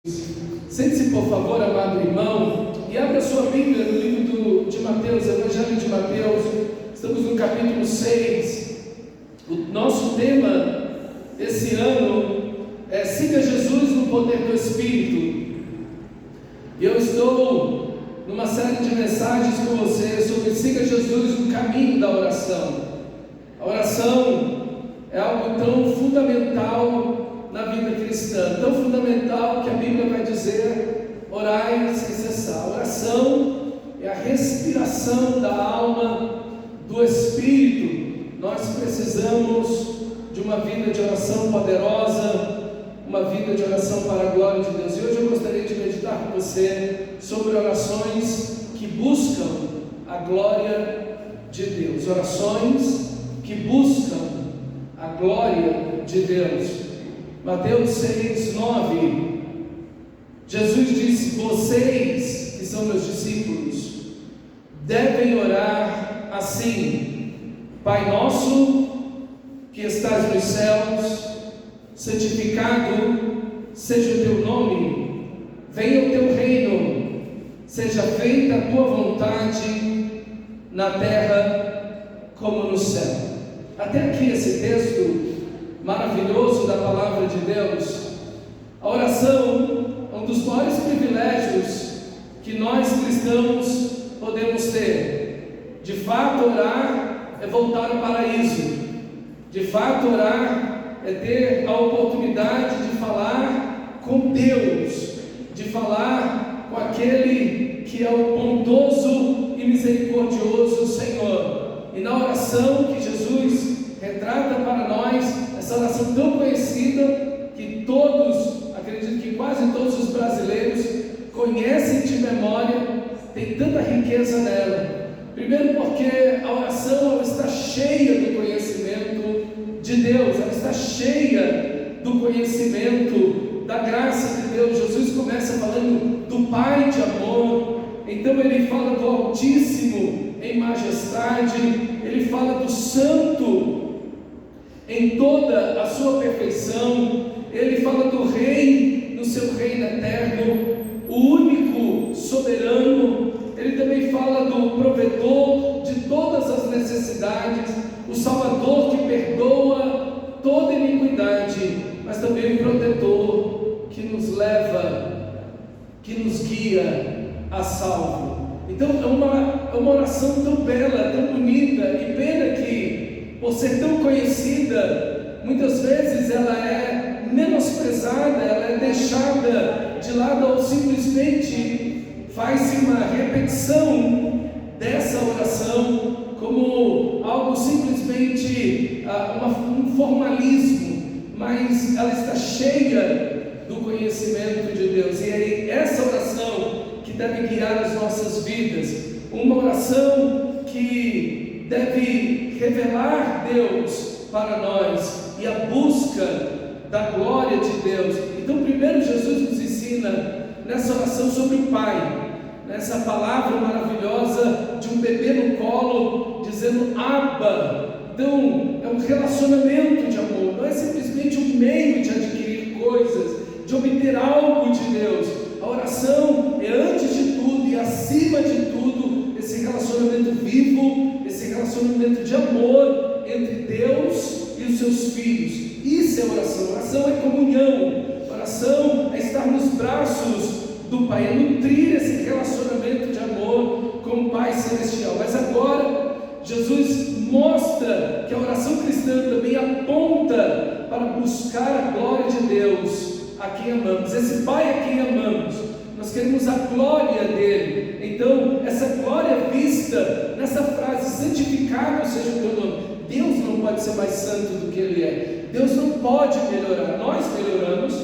Sente-se, por favor, amado irmão, e abra sua Bíblia no livro de Mateus, Evangelho de Mateus. Estamos no capítulo 6. O nosso tema esse ano é Siga Jesus no Poder do Espírito. E eu estou numa série de mensagens com você sobre Siga Jesus no caminho da oração. A oração é algo tão fundamental na vida cristã, tão fundamental que a Bíblia vai dizer: orai sem cessar. A oração é a respiração da alma, do Espírito. Nós precisamos de uma vida de oração poderosa, uma vida de oração para a glória de Deus. E hoje eu gostaria de meditar com você sobre orações que buscam a glória de Deus. Orações que buscam a glória de Deus. Mateus 6, 9, Jesus disse: vocês, que são meus discípulos, devem orar assim: Pai nosso, que estás nos céus, santificado seja o teu nome, venha o teu reino, seja feita a tua vontade, na terra como no céu. Até aqui esse texto maravilhoso da palavra de Deus. A oração é um dos maiores privilégios que nós cristãos podemos ter. De fato, orar é voltar ao paraíso. De fato, orar é ter a oportunidade de falar com Deus, de falar com aquele que é o bondoso e misericordioso Senhor. E na oração que Jesus retrata para nós, essa oração tão conhecida que todos, acredito que quase todos os brasileiros conhecem de memória, tem tanta riqueza nela. Primeiro porque a oração ela está cheia do conhecimento de Deus, ela está cheia do conhecimento da graça de Deus. Jesus começa falando do Pai de amor, então ele fala do Altíssimo em majestade, ele fala do Santo em toda a sua perfeição, ele fala do Rei no seu reino eterno, o único soberano. Ele também fala do provedor de todas as necessidades, o Salvador que perdoa toda iniquidade, mas também o protetor que nos leva, que nos guia a salvo. Então é uma oração tão bela, tão bonita, e pena que, por ser tão conhecida, muitas vezes ela é menosprezada, ela é deixada de lado, ou simplesmente faz-se uma repetição dessa oração como algo simplesmente um formalismo, mas ela está cheia do conhecimento de Deus, e é essa oração que deve guiar as nossas vidas, uma oração que deve revelar Deus para nós e a busca da glória de Deus. Então, primeiro, Jesus nos ensina nessa oração sobre o Pai, nessa palavra maravilhosa de um bebê no colo dizendo Abba. Então, é um relacionamento de amor, não é simplesmente um meio de adquirir coisas, de obter algo de Deus. A oração é, antes de tudo e acima de tudo, esse relacionamento vivo, esse relacionamento de amor entre Deus e os seus filhos. Isso é oração. Oração é comunhão. Oração é estar nos braços do Pai, é nutrir esse relacionamento de amor com o Pai Celestial. Mas agora, Jesus mostra que a oração cristã também aponta para buscar a glória de Deus a quem amamos. Esse Pai a quem amamos, nós queremos a glória dele. Então, essa glória é vista nessa frase: santificado seja o teu nome. Deus não pode ser mais santo do que ele é. Deus não pode melhorar. Nós melhoramos,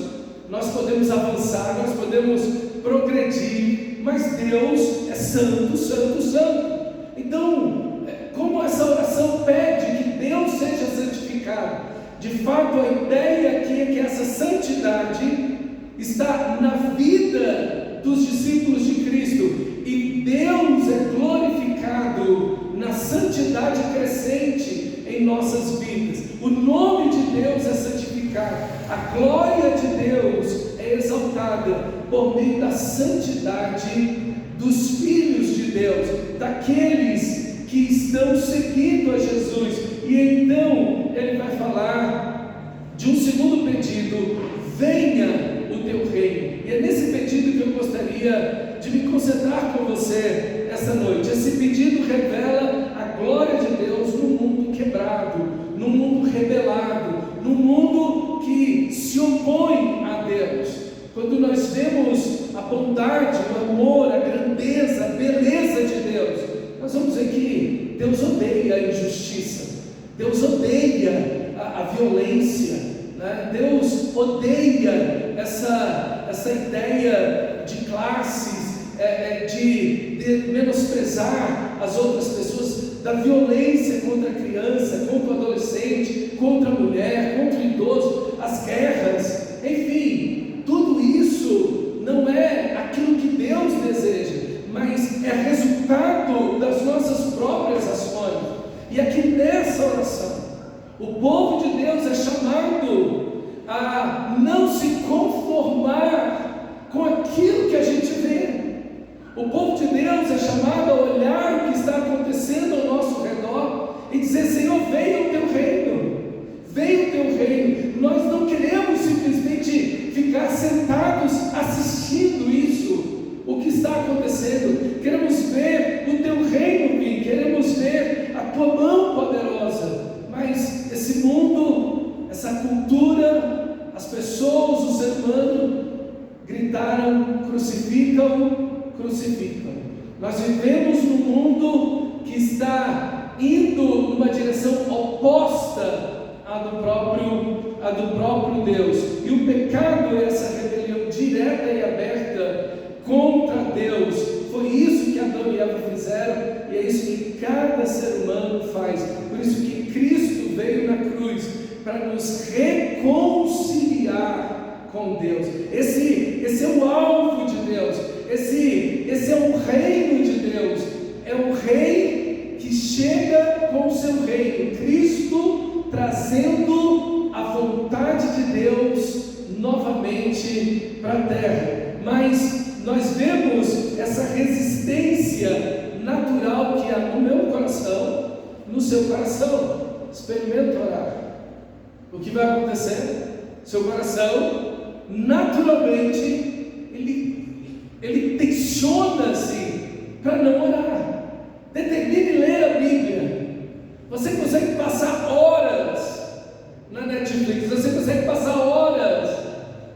nós podemos avançar, nós podemos progredir, mas Deus é santo, santo, santo. Então, como essa oração pede que Deus seja santificado, de fato a ideia aqui é que essa santidade está na vida dos discípulos de Cristo, e Deus é glorificado na santidade crescente em nossas vidas. O nome de Deus é santificado, a glória de Deus é exaltada por meio da santidade dos filhos de Deus, daqueles que estão seguindo a Jesus. E então ele vai falar de um segundo pedido: venha o teu reino. E é nesse pedido que eu gostaria de me concentrar com você essa noite. Esse pedido revela a glória de Deus no mundo quebrado, no mundo rebelado, no mundo que se opõe a Deus. Quando nós vemos a bondade, o amor, a grandeza, a beleza de Deus, nós vamos ver que Deus odeia a injustiça, Deus odeia a violência, né? Deus odeia essa ideia de classes, de menosprezar as outras pessoas, da violência contra a criança, contra o adolescente, contra a mulher, contra o idoso, as guerras, enfim, tudo isso não é aquilo que Deus deseja, mas é resultado das nossas próprias ações. E aqui nessa oração, o povo de Deus é chamado a não se conformar com aquilo que a gente vê. O povo de Deus é chamado a olhar o que está acontecendo ao nosso redor e dizer: Senhor, venha o teu reino, venha o teu reino. Nós não queremos simplesmente ficar sentados assistindo isso, o que está acontecendo. Queremos ver o teu reino vir, queremos ver a tua mão poderosa. Mas esse mundo, essa cultura, as pessoas, o ser humano gritaram: crucificam, crucificam. Nós vivemos num mundo que está indo numa direção oposta à do próprio Deus, e o pecado é essa rebelião direta e aberta contra Deus. Foi isso que Adão e Eva fizeram, e é isso que cada ser humano faz. Por isso que Cristo veio na cruz para nos reconciliar com Deus. Esse é o alvo de Deus. Esse é o reino de Deus. É o rei que chega com o seu reino, Cristo trazendo a vontade de Deus novamente para a terra. Mas nós vemos essa resistência natural que há no meu coração, no seu coração. Experimenta orar. O que vai acontecer? Seu coração naturalmente ele tensiona-se para não orar. Determine ler a Bíblia. Você consegue passar horas na Netflix, você consegue passar horas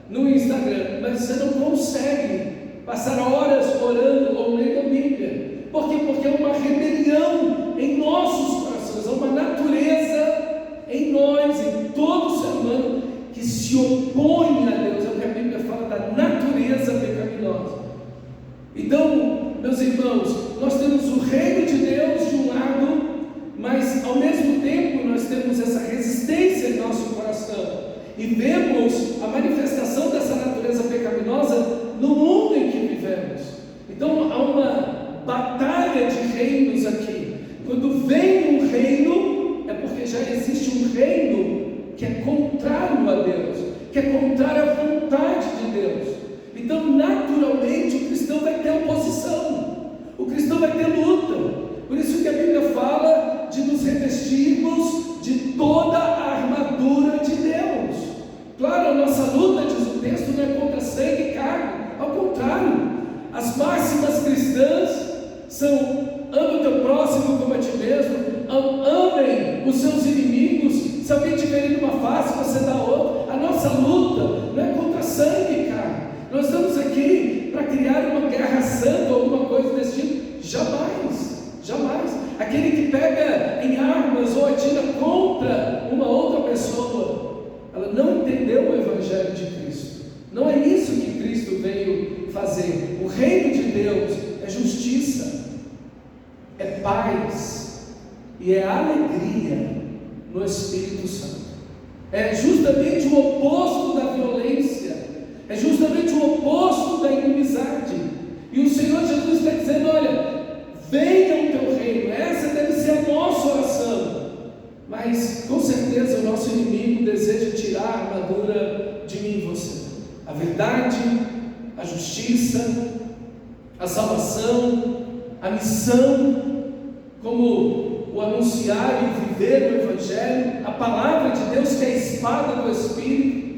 no Instagram, mas você não consegue passar horas orando ou lendo a Bíblia. Por quê? Porque é uma rebelião em nossos corações, é uma natureza em nós, em todo ser humano, que se opõe a Deus. É o que a Bíblia fala da natureza pecaminosa. Então, meus irmãos, nós temos o reino de Deus de um lado, mas ao mesmo tempo nós temos essa resistência em nosso coração, e vemos a manifestação dessa natureza pecaminosa no mundo em que vivemos. Então há uma batalha de reinos aqui. Quando vem um reino, é porque já existe um reino que é contrário a Deus, que é contrário à vontade de Deus. Então, naturalmente, o cristão vai ter oposição, o cristão vai ter luta. Por isso que a Bíblia fala de nos revestirmos de toda a armadura de Deus. Claro, a nossa luta, diz o texto, não é contra sangue e carne, ao contrário. As máximas cristãs são: ame o teu próximo como a ti mesmo, amem os seus inimigos. Se alguém te ferir numa face, você dá outra. A nossa luta não é contra sangue e carne. Nós estamos aqui para criar uma guerra santa ou alguma coisa desse tipo? Jamais, jamais. Aquele que pega em armas ou atira contra uma outra pessoa, ela não entendeu o Evangelho de Cristo. Não é isso que Cristo veio fazer. O reino de Deus é justiça, é paz e é alegria no Espírito Santo. É justamente o oposto da violência, é justamente o oposto da inimizade. E o Senhor Jesus está dizendo: olha, venha o teu reino. Essa deve ser a nossa oração. Mas com certeza o nosso inimigo deseja tirar a armadura de mim e você. A verdade a justiça, a salvação, a missão, como o anunciar e viver o Evangelho, a palavra de Deus que é a espada do Espírito,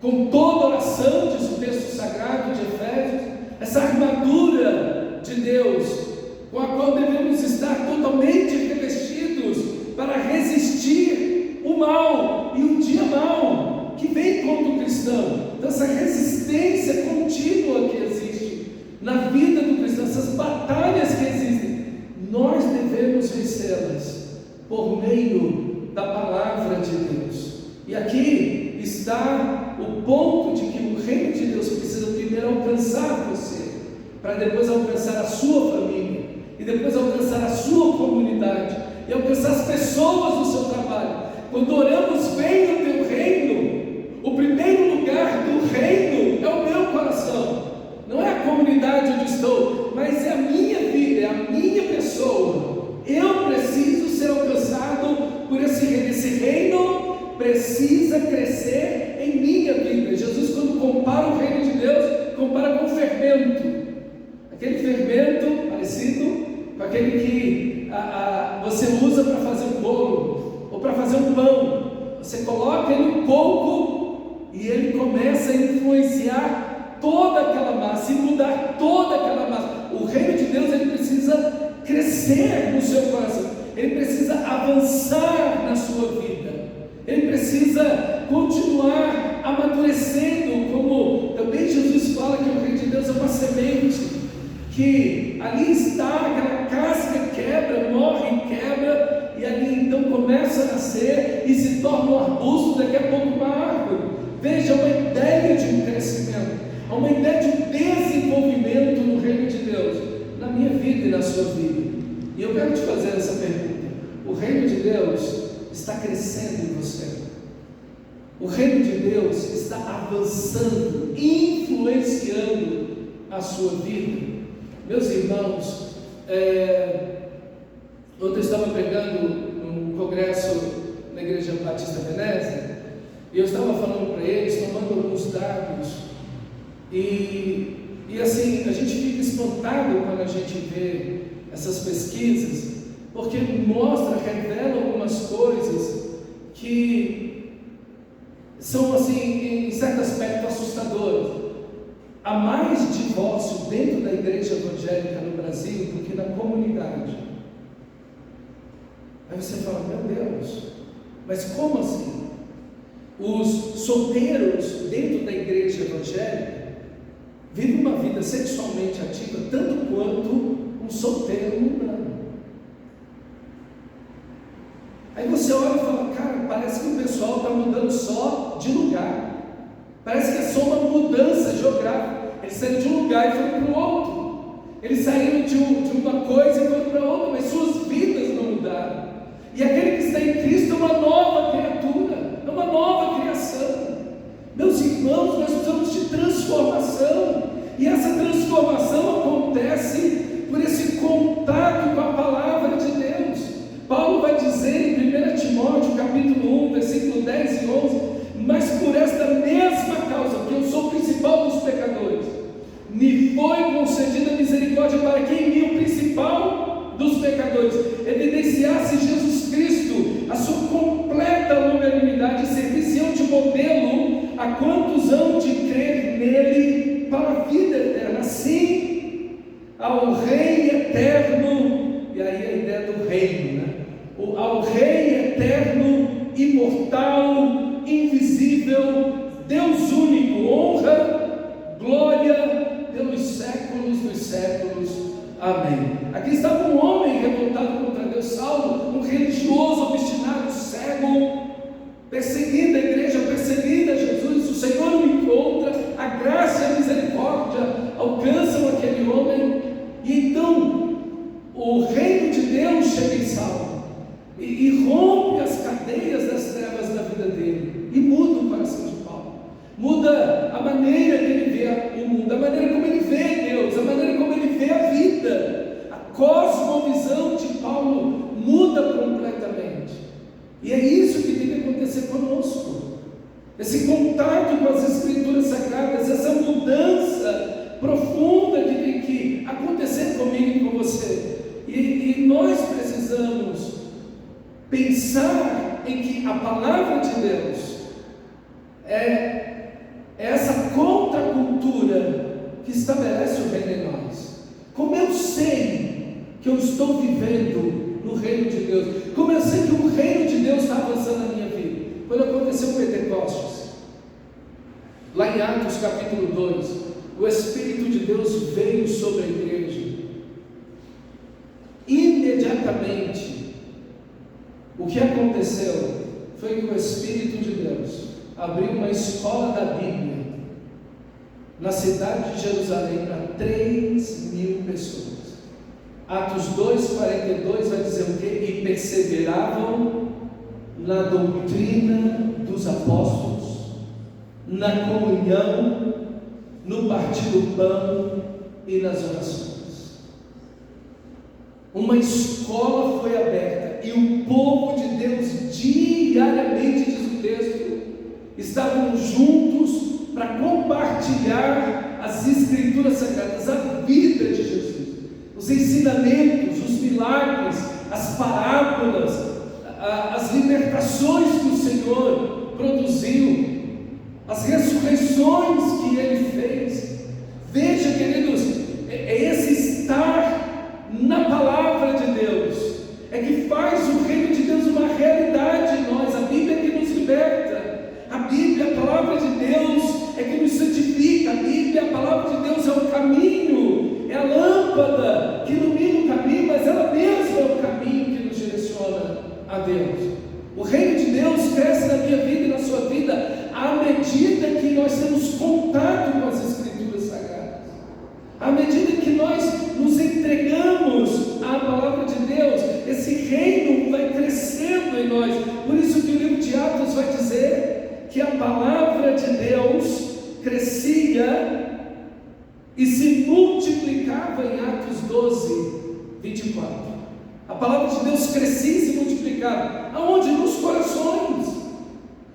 com toda oração, diz o texto sagrado de Efésios, essa armadura de Deus, com a qual devemos estar totalmente revestidos para resistir o mal e o dia mau que vem contra o cristão. Então essa resistência contínua que existe na vida do cristão, essas batalhas que existem, nós devemos vencê-las por meio da palavra de Deus. E aqui está o ponto de que o reino de Deus precisa primeiro alcançar você, para depois alcançar a sua família, e depois alcançar a sua comunidade, e alcançar as pessoas do seu trabalho. Quando oramos, venha o teu reino, o primeiro lugar do reino é o meu coração, não é a comunidade onde estou, mas é a minha vida, é a minha pessoa. Eu preciso ser alcançado por esse reino. Esse reino precisa crescer em minha vida. Jesus, quando compara o reino de Deus, compara com fermento, aquele fermento parecido com aquele que você usa para fazer um bolo ou para fazer um pão. Você coloca ele um pouco e ele começa a influenciar toda aquela massa e mudar toda aquela massa. O reino de Deus, ele precisa crescer no seu coração, ele precisa avançar na sua vida, ele precisa continuar amadurecendo, como também Jesus fala que o reino de Deus é uma semente, que ali está, aquela casca quebra, morre e quebra, e ali então começa a nascer e se torna um arbusto, daqui a pouco uma árvore. Veja, uma ideia de um crescimento, uma ideia de um desenvolvimento no reino de Deus, na minha vida e na sua vida. E eu quero te fazer essa pergunta: o reino de Deus está crescendo em você? O reino de Deus está avançando, influenciando a sua vida? Meus irmãos, ontem eu estava pregando num congresso na Igreja Batista Veneza, e eu estava falando para eles, tomando alguns dados, e assim, a gente fica espantado quando a gente vê essas pesquisas, porque mostra, revela algumas coisas que são, assim, em certo aspecto assustadoras. Há mais divórcio dentro da igreja evangélica no Brasil do que na comunidade. Aí você fala: meu Deus, mas como assim? Os solteiros dentro da igreja evangélica vivem uma vida sexualmente ativa tanto quanto um solteiro mundano. Aí você olha e fala: cara, parece que o pessoal está mudando só de lugar. Parece que é só uma mudança geográfica. Eles saíram de um lugar e foram para o outro. Eles saíram de uma coisa e foram para outra, mas suas vidas não mudaram. E aquele que está em Cristo é uma nova criatura, é uma nova criação. Meus irmãos, nós precisamos de transformação. E essa transformação acontece por esse contato com a palavra de Deus. Paulo vai dizer em 1 Timóteo capítulo 1, versículo 10 e 11: mas por esta mesma causa, que eu sou o principal dos pecadores, me foi concedida a misericórdia, para que em mim, o principal dos pecadores, evidenciasse Jesus Cristo, a sua completa longanimidade, e servisse eu de modelo a quantos hão de crer nele para a vida eterna. Assim, ao Rei eterno, e aí a ideia do reino, né? Ao Rei eterno, imortal, invisível, Deus único, honra, glória pelos séculos dos séculos. Amém. Aqui estava um homem revoltado contra Deus, Saulo, um religioso obstinado, cego, perseguindo a igreja, perseguindo a Jesus. O Senhor o encontra, a graça e a misericórdia alcançam aquele homem, e então o reino de Deus chega em Saulo e rompe as cadeias das trevas da vida dele, e muda o coração de Paulo, muda a maneira que ele vê o mundo, a maneira como ele vê Deus, a maneira como ele vê a vida. A cosmovisão de Paulo muda completamente. E é isso que tem que acontecer conosco. que a palavra de Deus é essa contracultura que estabelece o reino em nós. Como eu sei que eu estou vivendo no reino de Deus? Como eu sei que o reino de Deus está avançando na minha vida? Quando aconteceu o Pentecostes, lá em Atos capítulo 2, o Espírito de Deus veio sobre a igreja. Imediatamente, o que aconteceu foi que o Espírito de Deus abriu uma escola da Bíblia na cidade de Jerusalém para 3.000 pessoas. Atos 2,42 vai dizer o quê? E perseveravam na doutrina dos apóstolos, na comunhão, no partir do pão e nas orações. Uma escola foi aberta e o povo de Deus diariamente, diz o texto, estavam juntos para compartilhar as Escrituras Sagradas, a vida de Jesus, os ensinamentos, os milagres, as parábolas, as libertações que o Senhor produziu, as ressurreições que Ele fez. Veja, queridos, é esse estar na palavra de Deus é que faz o reino de Deus uma realidade em nós. A Bíblia é que nos liberta, a Bíblia, a palavra de Deus é que nos santifica, a Bíblia, a palavra de Deus é o caminho, é a lâmpada que ilumina o caminho, mas ela mesma é o caminho que nos direciona a Deus. O reino de Deus cresce na minha vida e na sua vida à medida que nós temos contato com as Escrituras Sagradas, à medida que nós nos entregamos à palavra de Deus. Esse reino vai crescendo em nós. Por isso que o livro de Atos vai dizer que a palavra de Deus crescia e se multiplicava em Atos 12:24. A palavra de Deus crescia e se multiplicava. Aonde? Nos corações.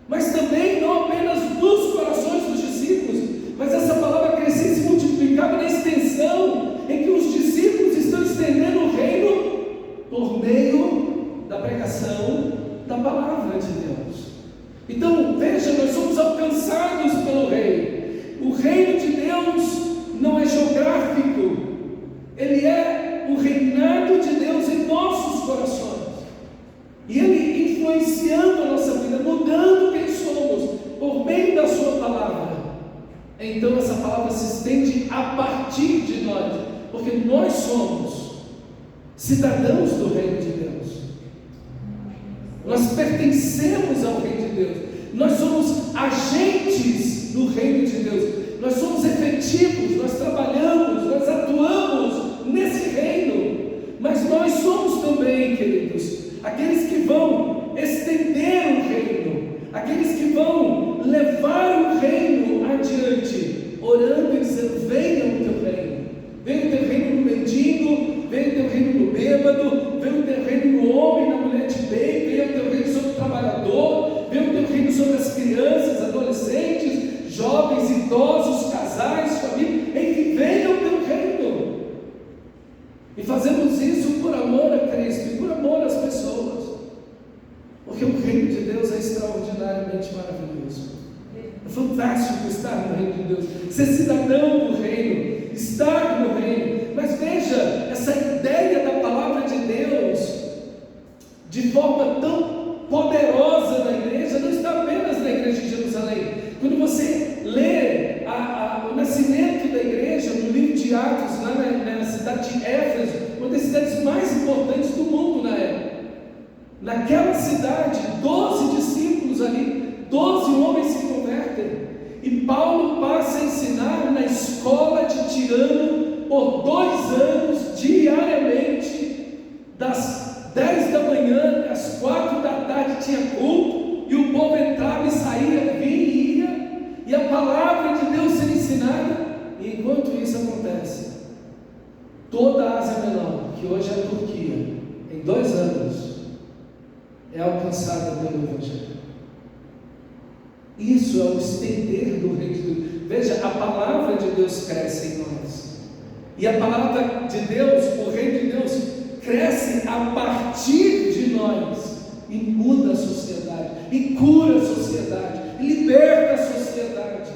Mas também não apenas nos corações dos discípulos, mas essa palavra crescia e se multiplicava na extensão em que os discípulos estão estendendo o reino por meio da pregação da palavra de Deus. Então, veja, nós somos alcançados pelo reino. O reino de Deus não é geográfico, ele é o reinado de Deus em nossos corações. E ele influenciando a nossa vida, mudando quem somos, por meio da sua palavra. Então essa palavra se estende a partir de nós, porque nós somos cidadãos do reino de Deus. Nós pertencemos ao reino de Deus. Nós somos agentes do reino de Deus. Nós somos efetivos, nós trabalhamos, nós atuamos nesse reino. Mas nós somos também, queridos, aqueles que vão estender o reino, aqueles que vão levar o reino adiante, orando e dizendo: venha o teu reino, venha o teu reino no mendigo, venha o teu reino no bêbado, venha o teu reino no homem, na mulher de bem, venha o teu reino sobre o trabalhador, venha o teu reino sobre as crianças, adolescentes, jovens, idosos, casais, famílias, enfim, venha o teu reino. E fazemos isso por amor a Cristo e por amor às pessoas, porque o reino de Deus é extraordinariamente maravilhoso. É fantástico estar no reino de Deus, ser cidadão do reino, estar no reino. Mas veja, essa ideia da palavra de Deus, de forma tão poderosa na igreja, não está apenas na igreja de Jerusalém. Quando você lê o nascimento da igreja no livro de Atos, lá na cidade de Éfeso, uma das cidades mais importantes do mundo na época, naquela cidade, 12 discípulos ali, 12 homens se convertem, e Paulo passa a ensinar na escola de Tirano por 2 anos, diariamente, das 10 da manhã às 4 da tarde tinha culto, e o povo entrava e saía, vinha e ia, e a palavra de Deus sendo ensinada. E enquanto isso acontece, toda a Ásia Menor, que hoje é a Turquia, em 2 anos, é alcançada pelo Evangelho. Isso é o estender do reino de Deus. Veja, a palavra de Deus cresce em nós, e a palavra de Deus, o reino de Deus, cresce a partir de nós e muda a sociedade. sociedade, e cura a sociedade, e liberta a sociedade.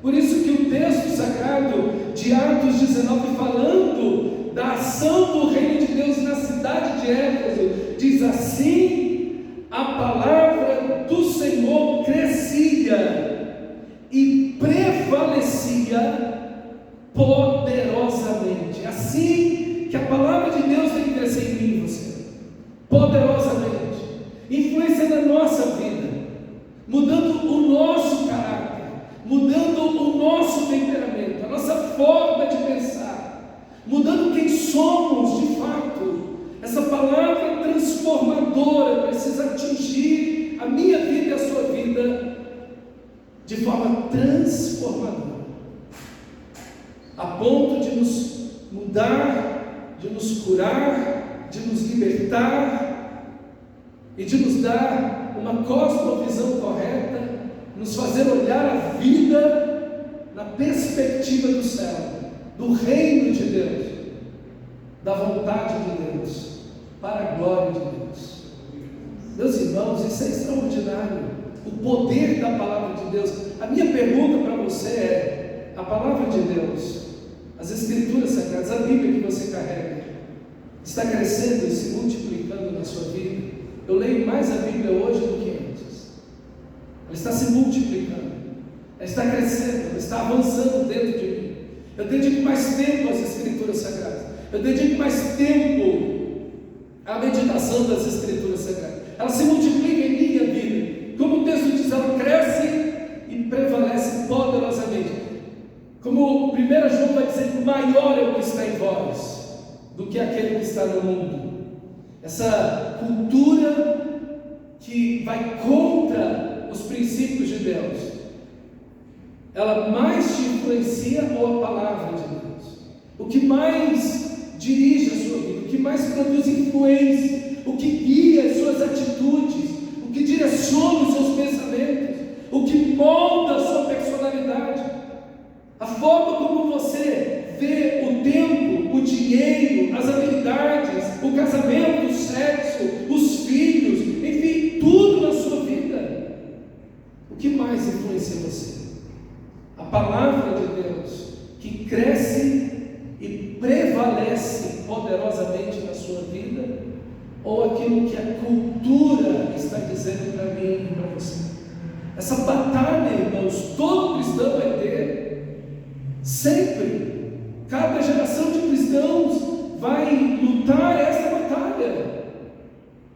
Por isso que o texto sagrado de Atos 19, falando da ação do reino de Deus na cidade de Éfeso, diz assim: a palavra do Senhor crescia e prevalecia poderosamente. Assim que a palavra de Deus tem que crescer em mim e você, poderosamente, influenciando a nossa vida, mudando o nosso caráter, mudando o nosso temperamento, a nossa forma de pensar, mudando quem somos de fato. Essa palavra transformadora precisa atingir a minha vida e a sua vida de forma transformadora, a ponto de nos mudar, de nos curar, de nos libertar e de nos dar uma cosmovisão correta, nos fazer olhar a vida na perspectiva do céu, do reino de Deus, da vontade de Deus, para a glória de Deus. Meus irmãos, isso é extraordinário, o poder da palavra de Deus. A minha pergunta para você é: a palavra de Deus, as Escrituras Sagradas, a Bíblia que você carrega, está crescendo e se multiplicando na sua vida? Eu leio mais a Bíblia hoje do que antes. Ela está se multiplicando, ela está crescendo, ela está avançando dentro de mim. Eu dedico mais tempo às Escrituras Sagradas, eu dedico mais tempo à meditação das Escrituras Sagradas. Ela se multiplica em minha vida. Como o texto diz, ela cresce e prevalece poderosamente. Como 1 João vai dizer, maior é o que está em vós do que aquele que está no mundo. Essa cultura que vai contra os princípios de Deus, ela mais te influencia ou a palavra de Deus? O que mais dirige a sua vida, o que mais produz influência, o que guia as suas atitudes, o que direciona os seus pensamentos, o que molda a sua personalidade, a forma como você vê o tempo, o dinheiro, as habilidades, o casamento, o sexo, os filhos, enfim, tudo na sua vida. O que mais influencia você? A palavra de Deus, que cresce e prevalece poderosamente na sua vida, ou aquilo que a cultura está dizendo para mim e para você? Essa batalha, irmãos, todo cristão vai ter, sempre. Cada geração de cristãos vai lutar essa batalha.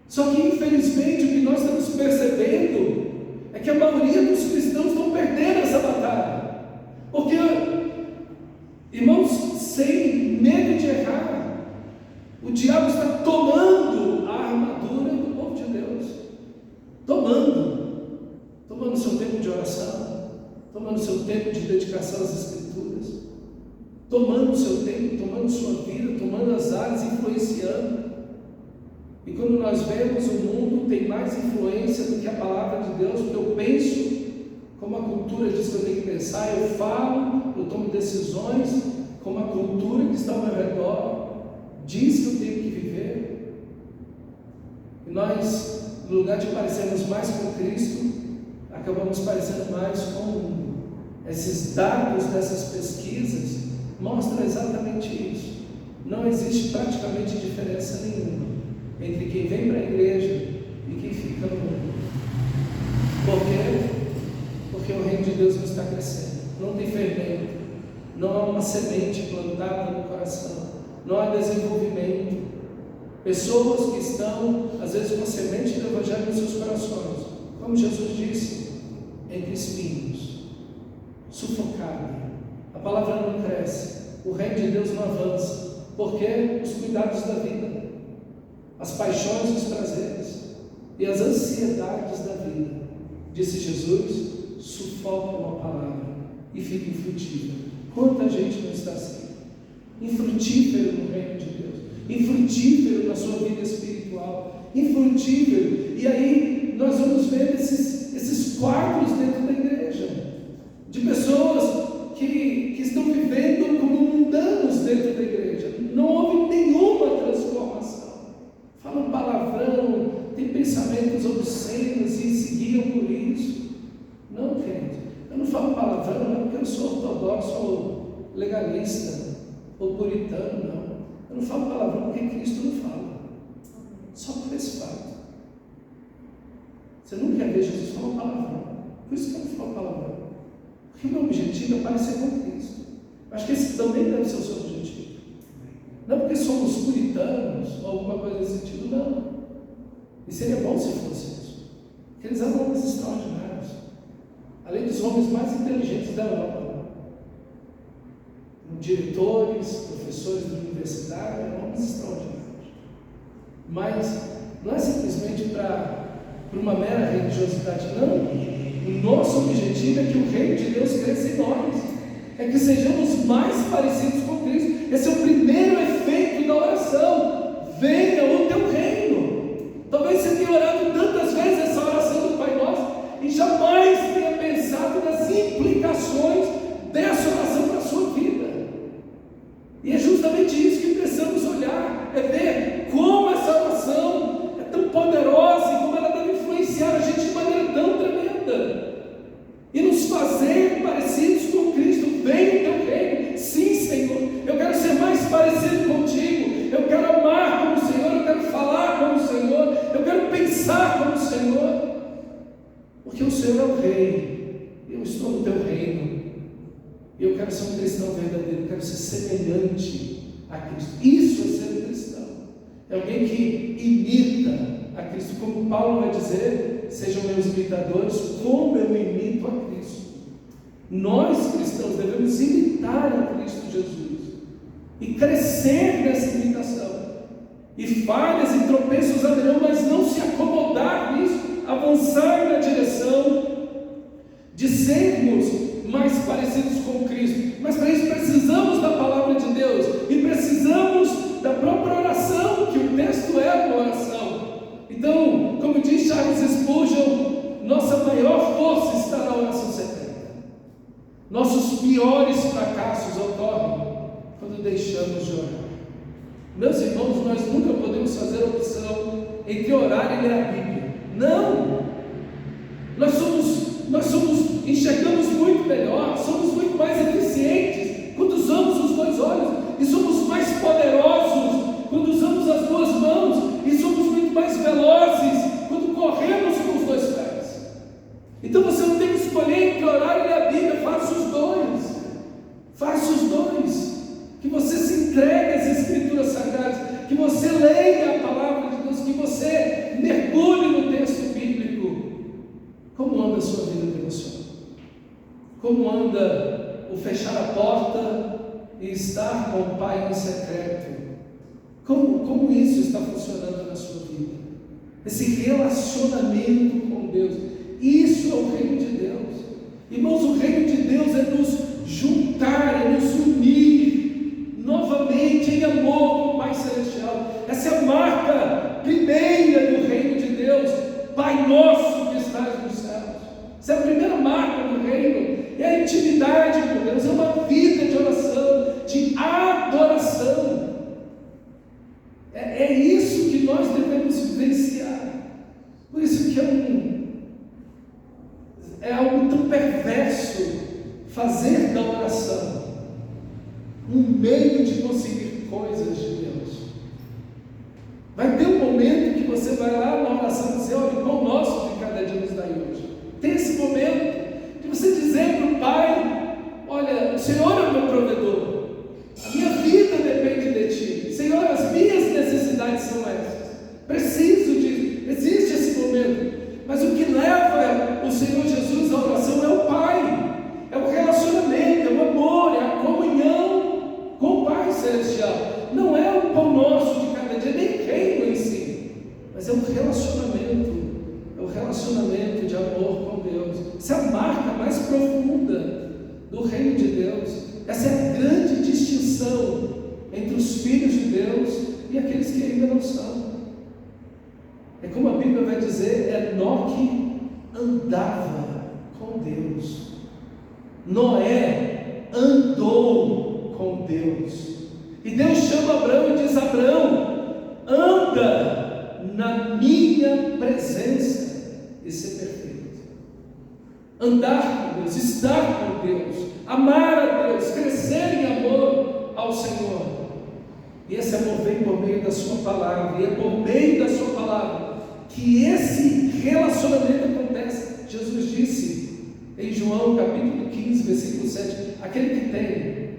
Só que infelizmente o que nós estamos percebendo é que a maioria dos cristãos estão perdendo essa batalha, porque, irmãos, sem medo de errar, o diabo está tomando a armadura do povo de Deus, tomando seu tempo de oração, tomando seu tempo de dedicação às Escrituras, tomando seu tempo, tomando sua vida, tomando as áreas, influenciando. E quando nós vemos, o mundo tem mais influência do que a palavra de Deus, porque eu penso como a cultura diz que eu tenho que pensar, eu falo, eu tomo decisões como a cultura que está ao meu redor diz que eu tenho que viver. E nós, no lugar de parecermos mais com Cristo, acabamos parecendo mais com esses dados dessas pesquisas, mostram exatamente isso. Não existe praticamente diferença nenhuma entre quem vem para a igreja e quem fica no mundo. Por quê? Porque o reino de Deus não está crescendo, não tem fermento, não há uma semente plantada no coração, não há desenvolvimento. Pessoas que estão, às vezes, com a semente do Evangelho nos seus corações, como Jesus disse, entre espinhos, sufocada. A palavra não cresce, o reino de Deus não avança. Por quê? Os cuidados da vida, as paixões e os prazeres e as ansiedades da vida, disse Jesus, sufocam a palavra e fica infrutífero. Quanta gente não está assim? Infrutífero no reino de Deus, infrutífero na sua vida espiritual, infrutífero. E aí nós vamos ver esses quadros dentro da igreja, de pessoas que estão vivendo como mundanos dentro da igreja. Não houve nenhuma transformação, falam palavrão, tem pensamentos obscenos e se legalista ou puritano, não. Eu não falo palavrão porque Cristo não fala. Só por esse fato. Você nunca vê Jesus falar palavrão. Por isso que eu não falo palavrão. Porque o meu objetivo é parecer com Cristo. Acho que esse também deve ser o seu objetivo. Não porque somos puritanos ou alguma coisa nesse sentido, não. E seria bom se fosse isso. Porque eles eram homens extraordinários. Além dos homens mais inteligentes da Europa. Diretores, professores da universidade, eram homens extraordinários. Mas não é simplesmente para uma mera religiosidade, não. O nosso objetivo é que o reino de Deus cresça em nós, é que sejamos mais parecidos com Cristo. Esse é o primeiro efeito da oração: venha o teu reino. Talvez você tenha orado tantas vezes essa oração do Pai Nosso e jamais tenha pensado nas implicações dessa oração para a sua vida. E é justamente isso que precisamos olhar, é ver como essa oração é tão poderosa e como ela deve influenciar a gente de maneira tão tremenda e nos fazer parecidos com Cristo. Vem o teu reino. Sim, Senhor, eu quero ser mais parecido contigo, eu quero amar como o Senhor, eu quero falar como o Senhor, eu quero pensar como o Senhor, porque o Senhor é o Rei, eu estou no teu reino. Eu quero ser um cristão verdadeiro, eu quero ser semelhante a Cristo. Isso é ser um cristão. É alguém que imita a Cristo, como Paulo vai dizer: sejam meus imitadores, como eu imito a Cristo. Nós cristãos devemos imitar a Cristo Jesus e crescer nessa imitação. E falhas e tropeços haverão, mas não se acomodar nisso, avançar na direção de sermos mais parecidos com Cristo. Mas para isso precisamos da palavra de Deus e precisamos da própria oração, que o texto é uma oração. Então, como diz Charles Spurgeon, nossa maior força está na oração secreta. Nossos piores fracassos ocorrem quando deixamos de orar. Meus irmãos, nós nunca podemos fazer a opção entre orar e ler a Bíblia. Não! Nós enxergamos muito melhor, somos muito mais eficientes quando usamos os dois olhos, e somos mais poderosos quando usamos as duas mãos, e somos muito mais velozes quando corremos com os dois pés. Então você não tem que escolher entre orar e ler a Bíblia, faça os dois. Faça os dois. Que você se entregue às Escrituras Sagradas, que você leia a palavra de Deus, que você mergulhe no texto bíblico. Como anda a sua vida devocional? Como anda o fechar a porta e estar com o Pai em secreto? Como isso está funcionando na sua vida? Esse relacionamento com Deus. Isso é o reino de Deus. Irmãos, o reino de Deus é nos juntar, é nos unir novamente em amor com o Pai Celestial. Essa é a marca primeira do reino de Deus. Pai nosso que estás nos céus. Essa é a primeira marca do reino. É a intimidade com Deus, é uma vida de oração, de adoração. É isso que nós devemos vivenciar. Por isso que é algo tão perverso fazer da oração um meio de conseguir coisas de Deus. Vai ter um momento que você vai lá na oração e dizer: olha, o pão nosso de cada dia nos dai hoje. Tem esse momento de você dizer para o Pai: olha, o Senhor é o meu provedor, a minha vida depende de Ti, Senhor, as minhas necessidades são essas, preciso disso. Existe esse momento, mas o que leva o Senhor Jesus à oração é o Pai, é o relacionamento, é o amor, é a comunhão com o Pai Celestial. Não é o pão nosso de cada dia, nem reino em si, mas é um relacionamento. É o relacionamento de amor com Deus. Essa é a marca mais profunda do reino de Deus. Essa é a grande distinção entre os filhos de Deus e aqueles que ainda não são. É como a Bíblia vai dizer: Enoque andava com Deus. Noé andou com Deus. E Deus chama Abraão e diz: Abraão, anda na minha presença e ser perfeito. Andar com Deus, estar com Deus, amar a Deus, crescer em amor por meio da sua palavra, e é por meio da sua palavra que esse relacionamento acontece. Jesus disse em João capítulo 15, versículo 7, aquele que tem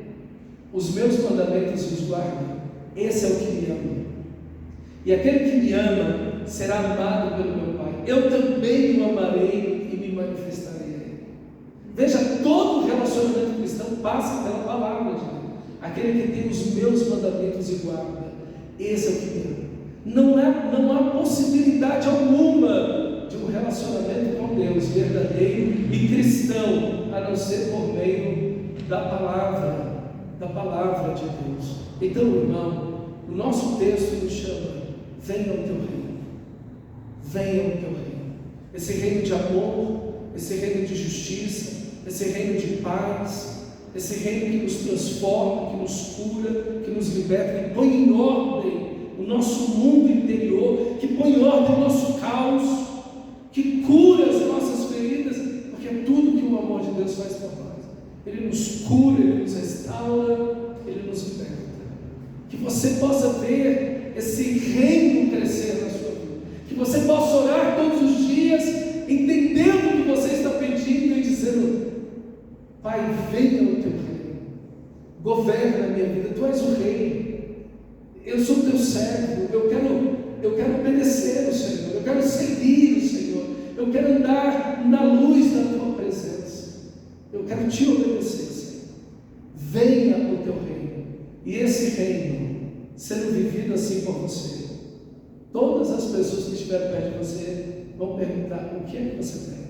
os meus mandamentos e os guarda, esse é o que me ama, e aquele que me ama será amado pelo meu Pai, eu também o amarei e me manifestarei a ele. Veja, todo relacionamento cristão passa pela palavra de Deus. Aquele que tem os meus mandamentos e guarda, esse é o que me ama. Não há possibilidade alguma de um relacionamento com Deus verdadeiro e cristão, a não ser por meio da palavra de Deus. Então, irmão, o nosso texto nos chama: venha ao teu reino, venha ao teu reino. Esse reino de amor, esse reino de justiça, esse reino de paz, esse reino que nos transforma, que nos cura, que nos liberta, que põe em ordem o nosso mundo interior, que põe em ordem o nosso caos, que cura as nossas feridas, porque é tudo que o amor de Deus faz por nós. Ele nos cura, Ele nos restaura, Ele nos liberta. Que você possa ver esse reino crescer na sua vida, que você possa orar todos os dias, entendendo o que você está pedindo e dizendo: Pai, venha o teu reino, governa a minha vida, tu és o rei, eu sou teu servo, eu quero obedecer ao Senhor, eu quero seguir o Senhor, eu quero andar na luz da tua presença, eu quero te obedecer, Senhor. Venha o teu reino, e esse reino sendo vivido assim por você, todas as pessoas que estiverem perto de você vão perguntar: o que é que você tem?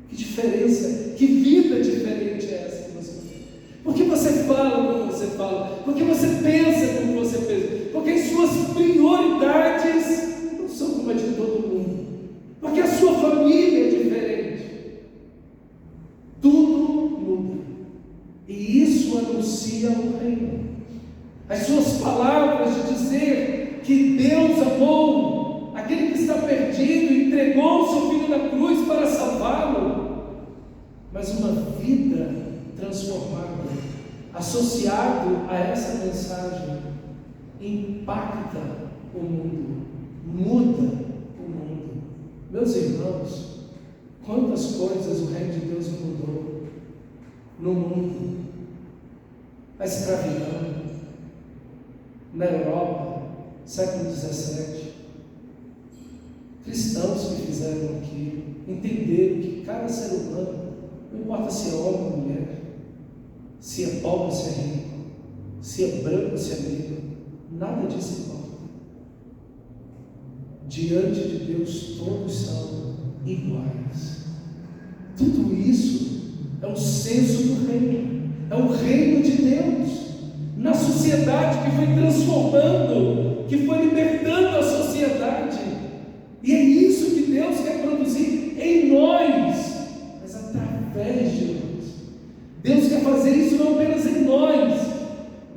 Que diferença, que vida diferente é essa que você tem? Porque você fala como você fala, porque você pensa como você pensa, porque as suas prioridades não são como a de todo mundo, porque a sua família é diferente. Tudo muda, e isso anuncia o reino. As suas palavras de dizer que Deus amou aquele que está perdido, entregou o seu filho na cruz para salvá-lo, mas uma vida transformada, associado a essa mensagem, impacta o mundo, muda o mundo. Meus irmãos, quantas coisas o reino de Deus mudou no mundo. A escravidão na Europa, século XVII, cristãos que fizeram aquilo, entenderam que cada ser humano, não importa se é homem ou mulher, se é pobre ou se é rico, se é branco ou se é negro, nada disso importa. Diante de Deus todos são iguais. Tudo isso é o senso do reino, é o reino de Deus na sociedade que foi transformando, que foi libertando a sociedade. E é isso que Deus quer produzir em nós, mas através de nós. Deus quer fazer isso não apenas em nós,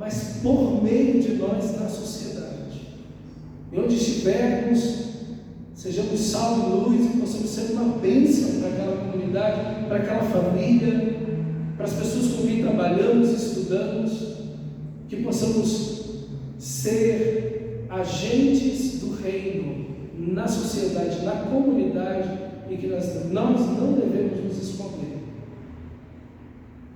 mas por meio de nós na sociedade. E onde estivermos, sejamos sal e luz e possamos ser uma bênção para aquela comunidade, para aquela família, para as pessoas com quem trabalhamos e estudamos, que possamos ser agentes do reino na sociedade, na comunidade em que nós estamos. Nós não devemos nos esconder.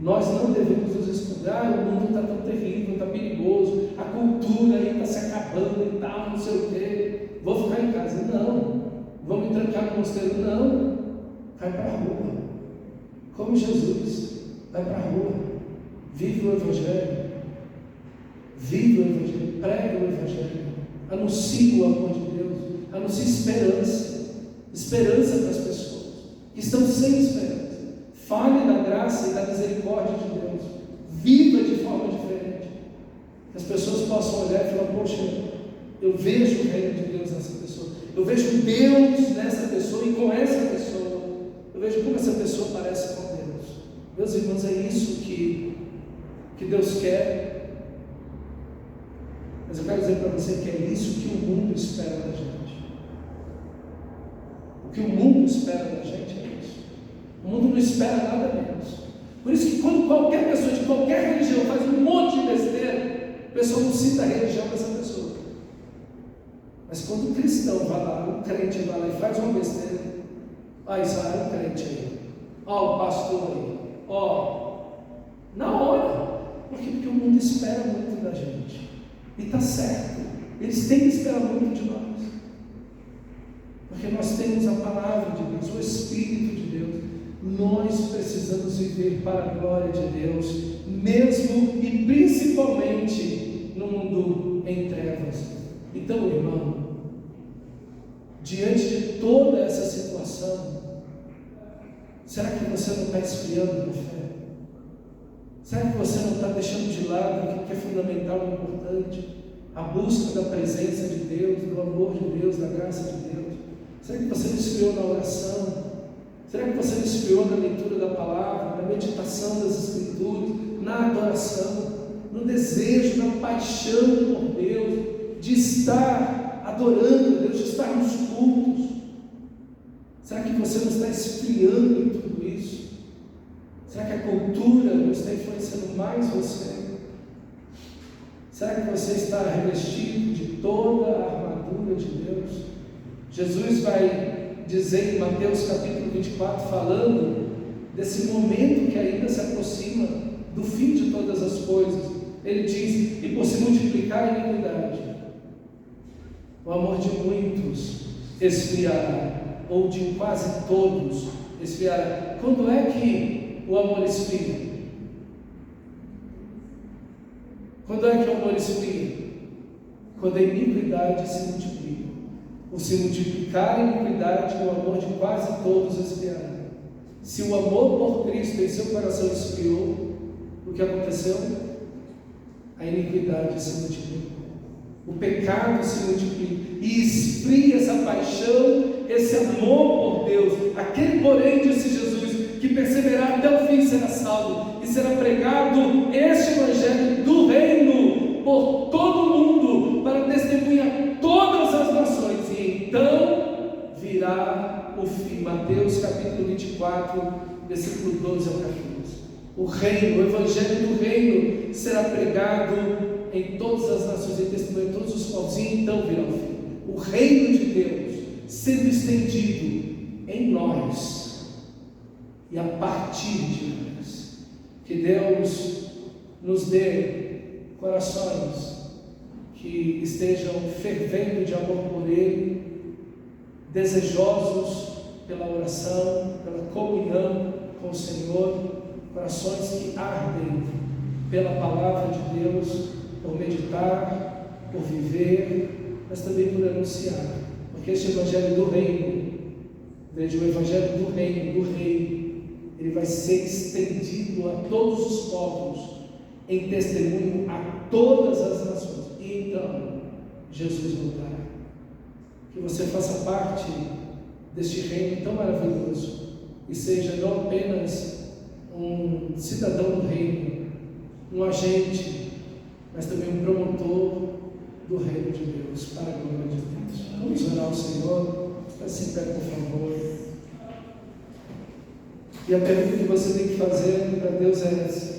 Nós não devemos nos esconder. O mundo está tão terrível, está perigoso, a cultura aí está se acabando e tal, não sei o quê. Vou ficar em casa. Não. Vou me trancar no mosteiro. Não. Vai para a rua. Como Jesus. Vai para a rua. Vive o Evangelho. Vive o Evangelho. Prega o Evangelho. Anuncie o amor de Deus. Anuncie esperança. Esperança para as pessoas que estão sem esperança. Fale da graça e da misericórdia de Deus. Viva de forma diferente. Que as pessoas possam olhar e falar: poxa, eu vejo o reino de Deus nessa pessoa. Eu vejo Deus nessa pessoa e com essa pessoa. Eu vejo como essa pessoa parece com Deus. Meus irmãos, é isso que Deus quer. Mas eu quero dizer para você que é isso que o mundo espera da gente. O que o mundo espera da gente é isso. O mundo não espera nada menos. Por isso que quando qualquer pessoa de qualquer religião faz um monte de besteira, a pessoa não cita a religião dessa pessoa. Mas quando o cristão vai lá, o crente vai lá e faz uma besteira, isso aí o crente aí, o pastor aí, na hora. Por quê? Porque o mundo espera muito da gente. E está certo, eles têm que esperar muito de nós. Porque nós temos a palavra de Deus, o Espírito de Deus. Nós precisamos viver para a glória de Deus, mesmo e principalmente no mundo em trevas. Então, irmão, diante de toda essa situação, será que você não está esfriando na fé? Será que você não está deixando de lado aquilo que é fundamental e importante? A busca da presença de Deus, do amor de Deus, da graça de Deus. Será que você não esfriou na oração? Será que você não esfriou na leitura da palavra, na meditação das Escrituras, na adoração, no desejo, na paixão por Deus, de estar adorando a Deus, de estar nos cultos? Será que você não está esfriando em tudo isso? Será que a cultura não está influenciando mais você? Será que você está revestido de toda a armadura de Deus? Jesus vai dizer em Mateus capítulo 24, falando desse momento que ainda se aproxima do fim de todas as coisas. Ele diz: e por se multiplicar a iniquidade, o amor de muitos esfriará, ou de quase todos esfriará. Quando é que o amor esfria? Quando é que o amor esfria? Quando a iniquidade se multiplica. Por se multiplicar a iniquidade, o amor de quase todos esfriará. Se o amor por Cristo em seu coração esfriou, o que aconteceu? A iniquidade se multiplicou. O pecado se multiplica e esfria essa paixão, esse amor por Deus. Aquele, porém, disse Jesus, que perseverar até o fim será salvo, e será pregado este evangelho do reino por todo o mundo, para testemunhar todas as nações, e então virá o fim. Mateus capítulo 24, versículo 12 ao 14. O reino, o evangelho do reino será pregado em todas as nações, em testemunho em todos os povos, e então virá o fim. O reino de Deus sendo estendido em nós e a partir de nós. Que Deus nos dê corações que estejam fervendo de amor por Ele, desejosos pela oração, pela comunhão com o Senhor, corações que ardem pela palavra de Deus, por meditar, por viver, mas também por anunciar, porque este evangelho do reino, veja, o evangelho do reino, ele vai ser estendido a todos os povos, em testemunho a todas as nações, e então Jesus voltará. Que você faça parte deste reino tão maravilhoso, e seja não apenas um cidadão do reino, um agente, mas também um promotor do reino de Deus, para a glória de Deus. Vamos orar ao Senhor, assim pé, por favor. E a pergunta que você tem que fazer para Deus é essa: